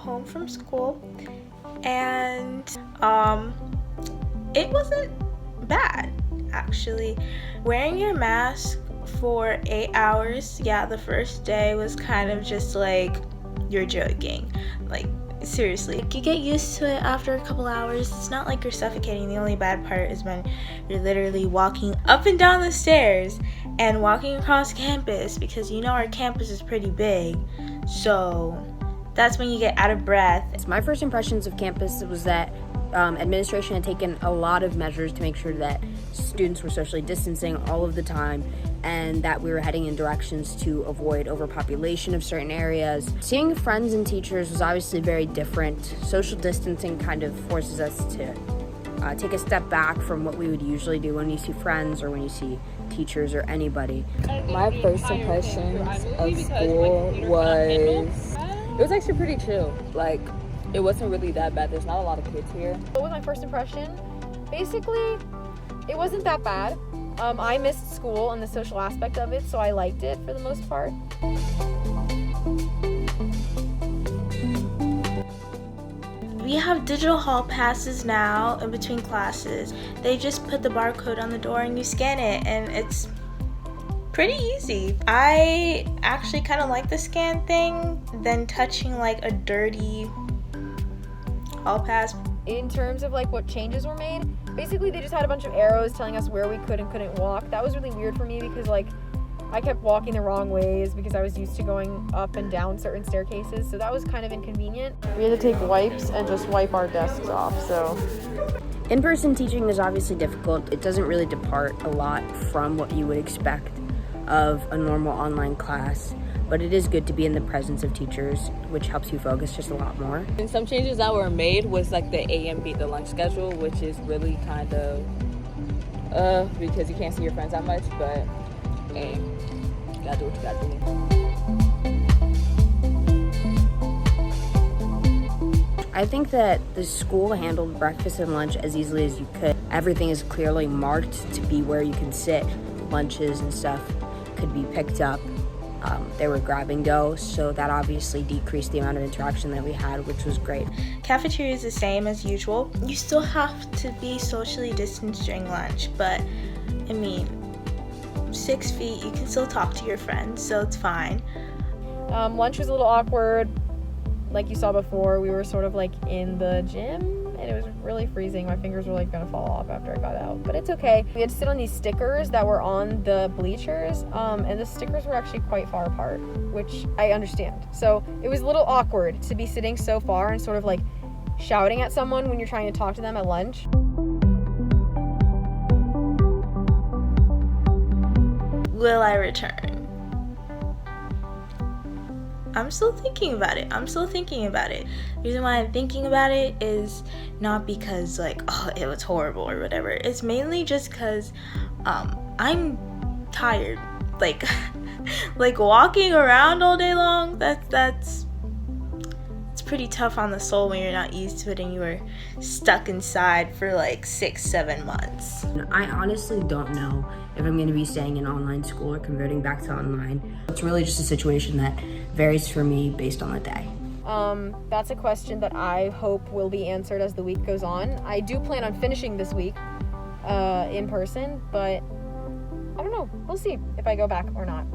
home from school, and it wasn't bad, actually. Wearing your mask for 8 hours, yeah, the first day was kind of just like, you're joking. Like, seriously. Like, you get used to it after a couple hours. It's not like you're suffocating. The only bad part is when you're literally walking up and down the stairs and walking across campus, because you know our campus is pretty big. So that's when you get out of breath. My first impressions of campus was that administration had taken a lot of measures to make sure that students were socially distancing all of the time, and that we were heading in directions to avoid overpopulation of certain areas. Seeing friends and teachers was obviously very different. Social distancing kind of forces us to take a step back from what we would usually do when you see friends or when you see teachers or anybody. My first impressions of school it was actually pretty chill. Like, it wasn't really that bad. There's not a lot of kids here. What was my first impression? Basically, it wasn't that bad. I missed school and the social aspect of it, so I liked it for the most part. We have digital hall passes now in between classes. They just put the barcode on the door and you scan it, and it's pretty easy. I actually kind of like the scan thing than touching like a dirty hall pass. In terms of like what changes were made, basically they just had a bunch of arrows telling us where we could and couldn't walk. That was really weird for me because like I kept walking the wrong ways because I was used to going up and down certain staircases, so that was kind of inconvenient. We had to take wipes and just wipe our desks off, so. In-person teaching is obviously difficult. It doesn't really depart a lot from what you would expect of a normal online class, but it is good to be in the presence of teachers, which helps you focus just a lot more. And some changes that were made was like the AM beat the lunch schedule, which is really kind of because you can't see your friends that much, but hey, you gotta do what you gotta do. I think that the school handled breakfast and lunch as easily as you could. Everything is clearly marked to be where you can sit. Lunches and stuff could be picked up. They were grab and go, so that obviously decreased the amount of interaction that we had, which was great. Cafeteria is the same as usual. You still have to be socially distanced during lunch, but I mean, 6 feet, you can still talk to your friends, so it's fine. Lunch was a little awkward. Like you saw before, we were sort of like in the gym and it was really freezing. My fingers were like gonna fall off after I got out, but it's okay. We had to sit on these stickers that were on the bleachers, and the stickers were actually quite far apart, which I understand. So it was a little awkward to be sitting so far and sort of like shouting at someone when you're trying to talk to them at lunch. Will I return? I'm still thinking about it. The reason why I'm thinking about it is not because like, oh, it was horrible or whatever. It's mainly just because I'm tired. Like like walking around all day long, that's it's pretty tough on the soul when you're not used to it and you were stuck inside for like 6-7 months. I honestly don't know if I'm going to be staying in online school or converting back to online. It's really just a situation that varies for me based on the day. That's a question that I hope will be answered as the week goes on. I do plan on finishing this week in person, but I don't know. We'll see if I go back or not.